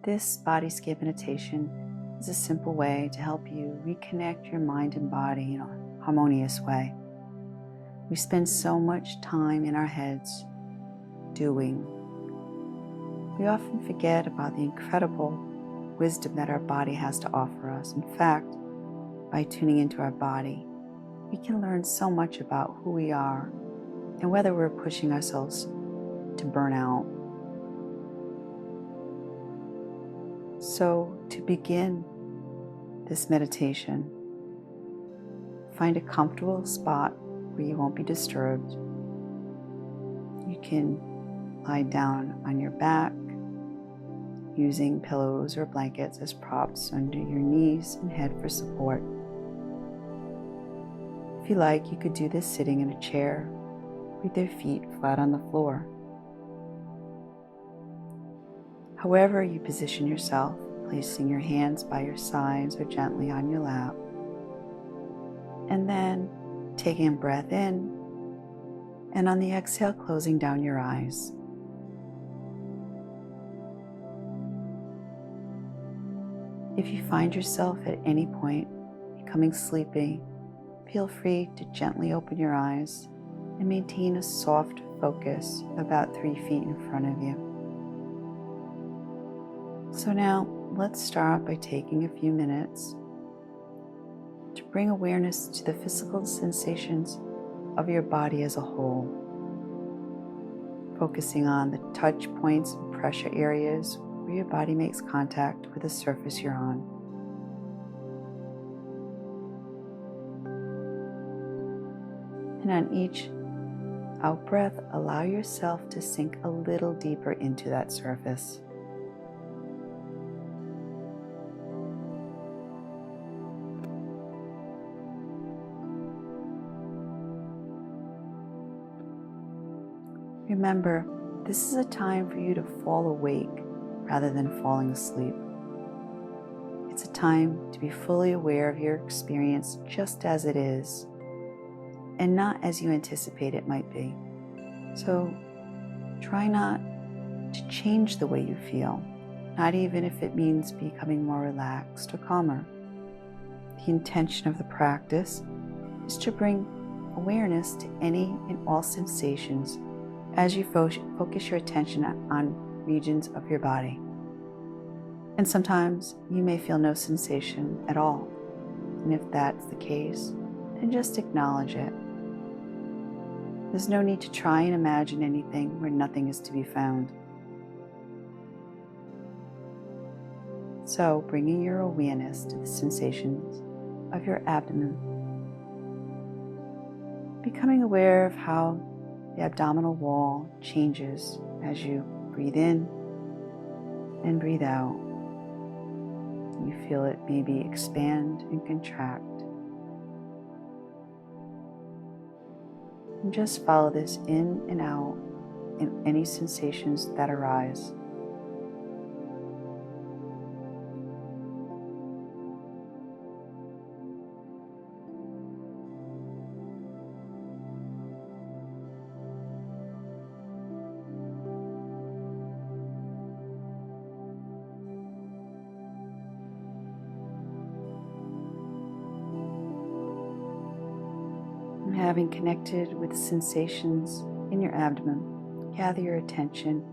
This body scan meditation is a simple way to help you reconnect your mind and body in a harmonious way. We spend so much time in our heads doing. We often forget about the incredible wisdom that our body has to offer us. In fact, by tuning into our body, we can learn so much about who we are and whether we're pushing ourselves to burn out. So, to begin this meditation, find a comfortable spot where you won't be disturbed. You can lie down on your back, using pillows or blankets as props under your knees and head for support. If you like, you could do this sitting in a chair with your feet flat on the floor. However you position yourself, placing your hands by your sides or gently on your lap, and then taking a breath in, and on the exhale, closing down your eyes. If you find yourself at any point becoming sleepy, feel free to gently open your eyes and maintain a soft focus about 3 feet in front of you. So now, let's start by taking a few minutes to bring awareness to the physical sensations of your body as a whole, focusing on the touch points and pressure areas where your body makes contact with the surface you're on. And on each out-breath, allow yourself to sink a little deeper into that surface. Remember, this is a time for you to fall awake rather than falling asleep. It's a time to be fully aware of your experience just as it is, and not as you anticipate it might be. So try not to change the way you feel, not even if it means becoming more relaxed or calmer. The intention of the practice is to bring awareness to any and all sensations as you focus your attention on regions of your body. And sometimes you may feel no sensation at all. And if that's the case, then just acknowledge it. There's no need to try and imagine anything where nothing is to be found. So, bringing your awareness to the sensations of your abdomen, becoming aware of how the abdominal wall changes as you breathe in and breathe out. You feel it maybe expand and contract. And just follow this in and out in any sensations that arise. Having connected with sensations in your abdomen, gather your attention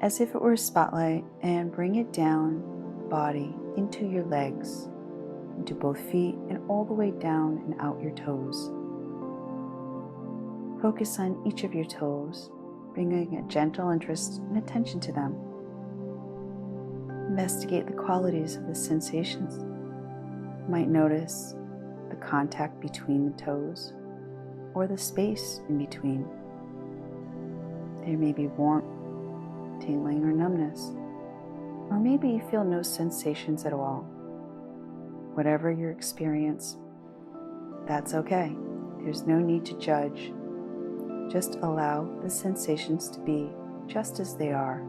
as if it were a spotlight and bring it down the body into your legs, into both feet and all the way down and out your toes. Focus on each of your toes, bringing a gentle interest and attention to them. Investigate the qualities of the sensations. You might notice the contact between the toes, or the space in between. There may be warmth, tingling, or numbness, or maybe you feel no sensations at all. Whatever your experience, that's okay. There's no need to judge. Just allow the sensations to be just as they are.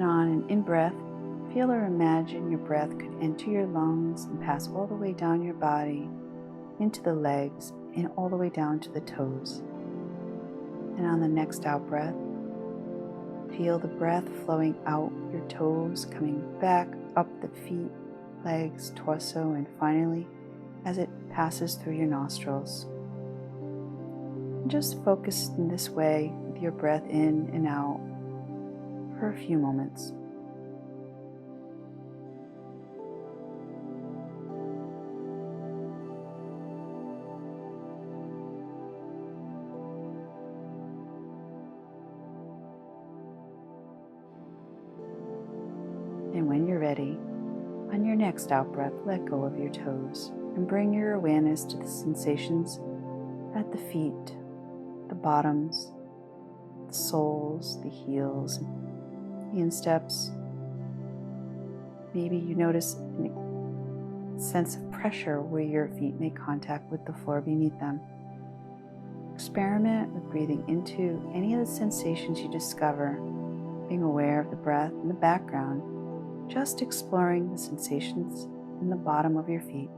And on an in-breath, feel or imagine your breath could enter your lungs and pass all the way down your body, into the legs, and all the way down to the toes. And on the next out breath, feel the breath flowing out your toes, coming back up the feet, legs, torso, and finally, as it passes through your nostrils. And just focus in this way with your breath in and out for a few moments. And when you're ready, on your next out breath, let go of your toes and bring your awareness to the sensations at the feet, the bottoms, the soles, the heels, the insteps. Maybe you notice a sense of pressure where your feet make contact with the floor beneath them. Experiment with breathing into any of the sensations you discover, being aware of the breath in the background, just exploring the sensations in the bottom of your feet.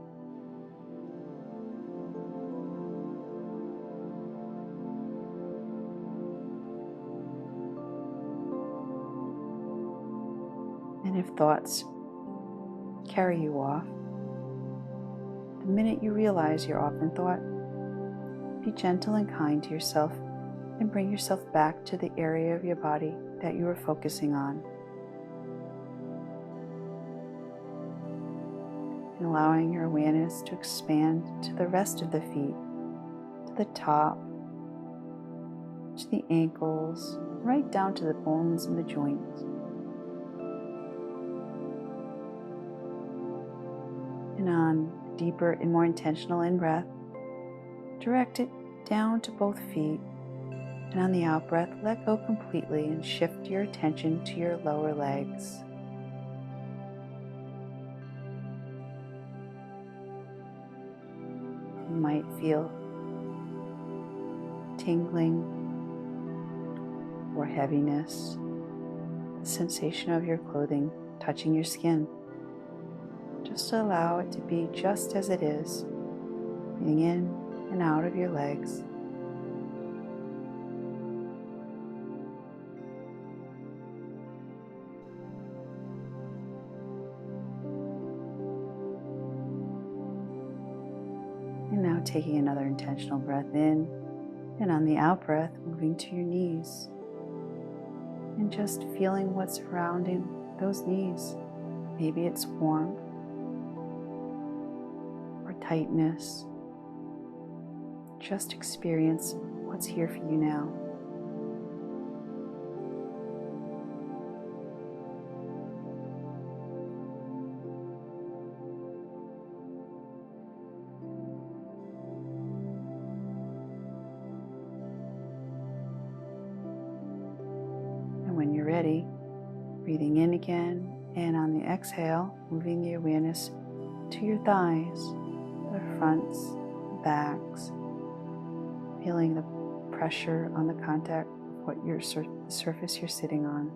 And if thoughts carry you off, the minute you realize you're off in thought, be gentle and kind to yourself and bring yourself back to the area of your body that you are focusing on. And allowing your awareness to expand to the rest of the feet, to the top, to the ankles, right down to the bones and the joints. And on a deeper and more intentional in-breath, direct it down to both feet. And on the out-breath, let go completely and shift your attention to your lower legs. You might feel tingling or heaviness, the sensation of your clothing touching your skin. Just allow it to be just as it is, breathing in and out of your legs. And now taking another intentional breath in, and on the out breath, moving to your knees. And just feeling what's surrounding those knees. Maybe it's warmth or tightness. Just experience what's here for you now. When you're ready, breathing in again, and on the exhale, moving the awareness to your thighs, the fronts, the backs, feeling the pressure on the contact of what the surface you're sitting on.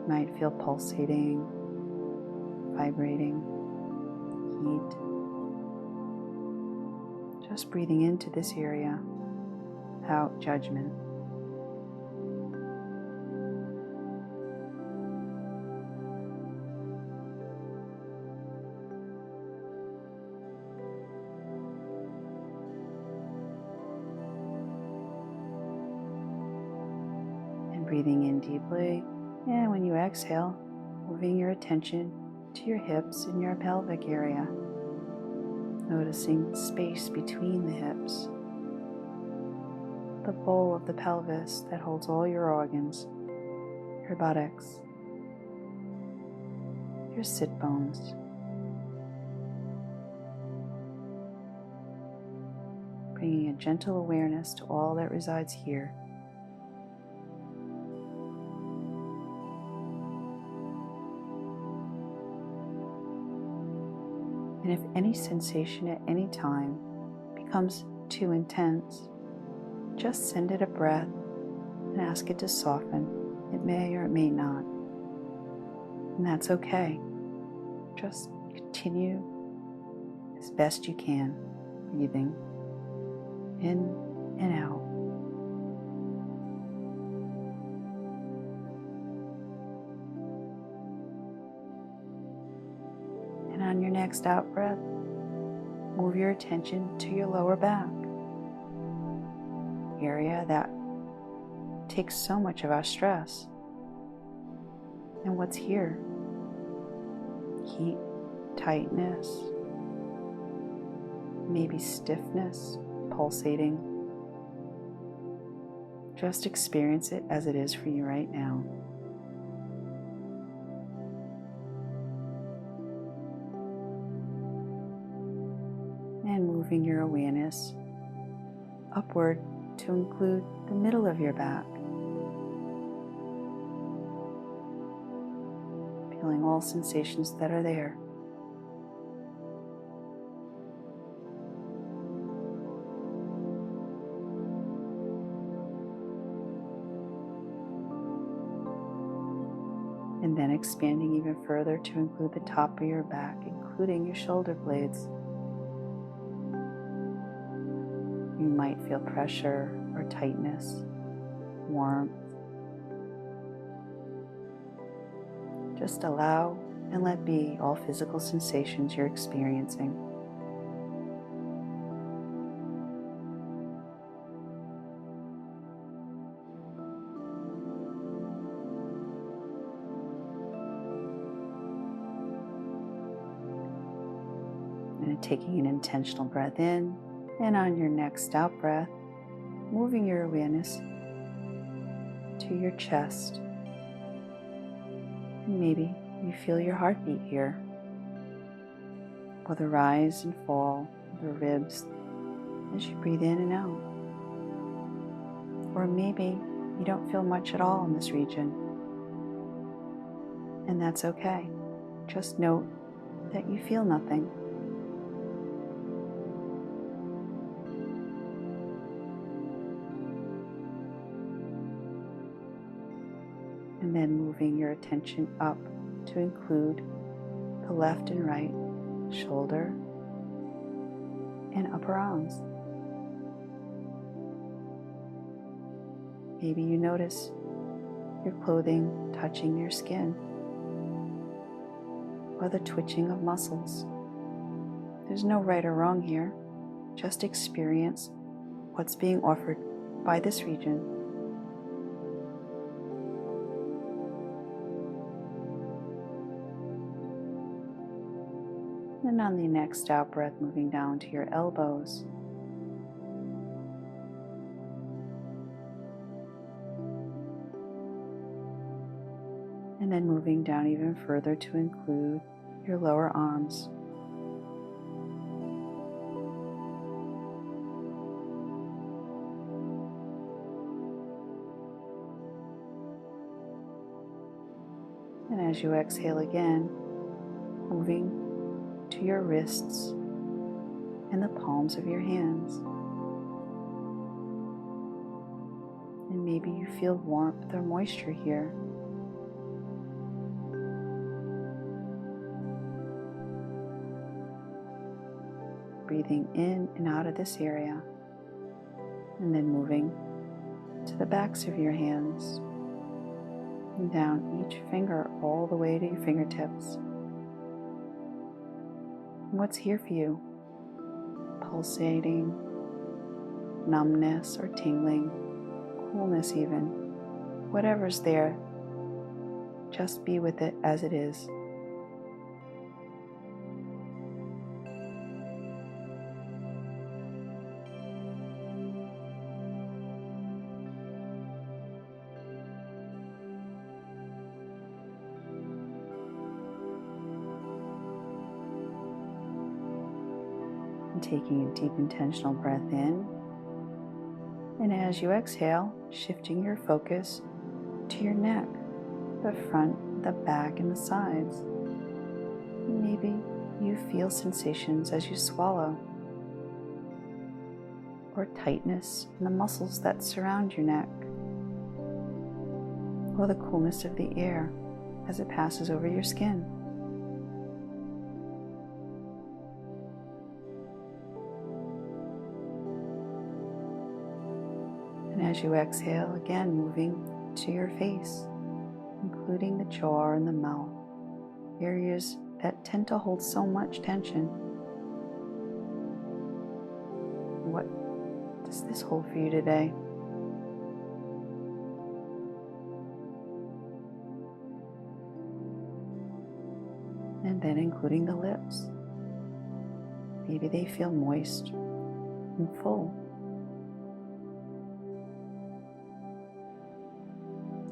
You might feel pulsating, vibrating, heat. Just breathing into this area without judgment. And breathing in deeply, and when you exhale, moving your attention to your hips and your pelvic area, noticing space between the hips, the bowl of the pelvis that holds all your organs, your buttocks, your sit bones. Bringing a gentle awareness to all that resides here. And if any sensation at any time becomes too intense, just send it a breath and ask it to soften. It may or it may not. And that's okay. Just continue as best you can, breathing in and out. And on your next out breath, move your attention to your lower back, area that takes so much of our stress. And what's here? Heat, tightness, maybe stiffness, pulsating. Just experience it as it is for you right now. And moving your awareness upward to include the middle of your back. Feeling all sensations that are there. And then expanding even further to include the top of your back, including your shoulder blades. You might feel pressure or tightness, warmth. Just allow and let be all physical sensations you're experiencing. And taking an intentional breath in, and on your next out breath, moving your awareness to your chest. And maybe you feel your heartbeat here, or the rise and fall of the ribs as you breathe in and out. Or maybe you don't feel much at all in this region, and that's okay. Just note that you feel nothing. And then moving your attention up to include the left and right shoulder and upper arms. Maybe you notice your clothing touching your skin or the twitching of muscles. There's no right or wrong here. Just experience what's being offered by this region. And on the next out breath, moving down to your elbows. And then moving down even further to include your lower arms. And as you exhale again, moving to your wrists and the palms of your hands. And maybe you feel warmth or moisture here. Breathing in and out of this area, and then moving to the backs of your hands and down each finger all the way to your fingertips. What's here for you? Pulsating, numbness or tingling, coolness even. Whatever's there, just be with it as it is. And taking a deep intentional breath in, and as you exhale, shifting your focus to your neck, the front, the back, and the sides. Maybe you feel sensations as you swallow, or tightness in the muscles that surround your neck. or the coolness of the air as it passes over your skin. And as you exhale, again moving to your face, including the jaw and the mouth, areas that tend to hold so much tension. What does this hold for you today? And then including the lips. Maybe they feel moist and full.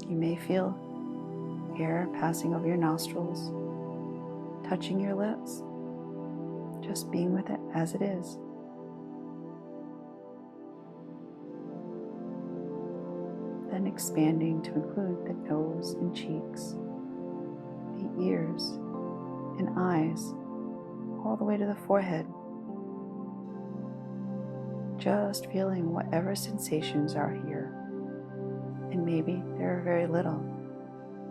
You may feel air passing over your nostrils, touching your lips, just being with it as it is. Then expanding to include the nose and cheeks, the ears and eyes, all the way to the forehead. Just feeling whatever sensations are here. And maybe there are very little,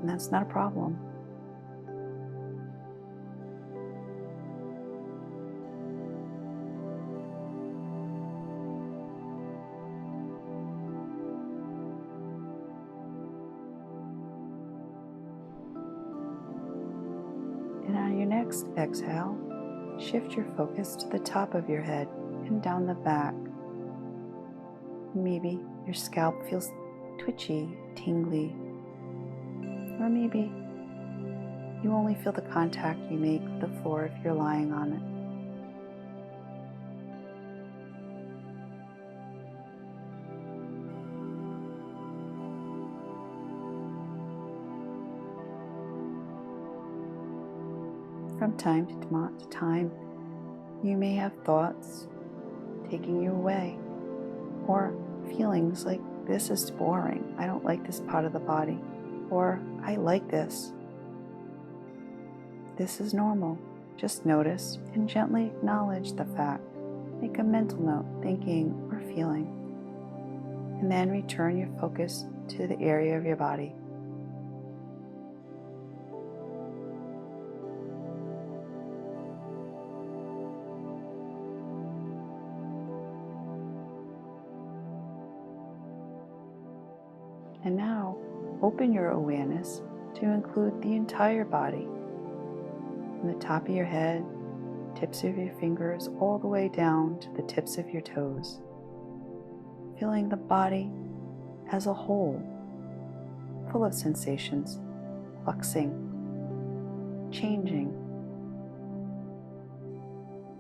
and that's not a problem. And on your next exhale, shift your focus to the top of your head and down the back. Maybe your scalp feels twitchy, tingly, or maybe you only feel the contact you make with the floor if you're lying on it. From time to time, you may have thoughts taking you away, or feelings like, this is boring, I don't like this part of the body, or I like this. This is normal. Just notice and gently acknowledge the fact. Make a mental note, thinking or feeling, and then return your focus to the area of your body. And now, open your awareness to include the entire body, from the top of your head, tips of your fingers, all the way down to the tips of your toes. Feeling the body as a whole, full of sensations, fluxing, changing.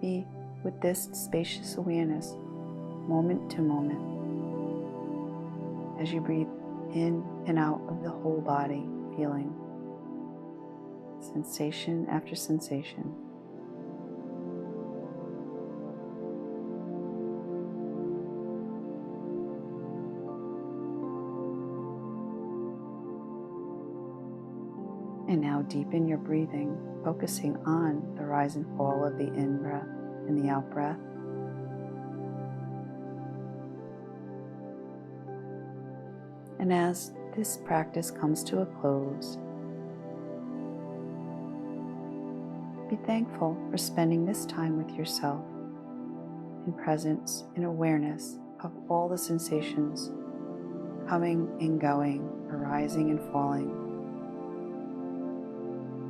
Be with this spacious awareness, moment to moment, as you breathe in and out of the whole body, feeling sensation after sensation. And now deepen your breathing, focusing on the rise and fall of the in-breath and the out-breath. And as this practice comes to a close, be thankful for spending this time with yourself in presence and awareness of all the sensations coming and going, arising and falling.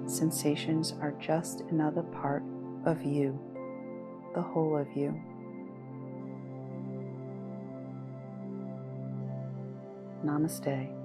Sensations are just another part of you, the whole of you. Namaste.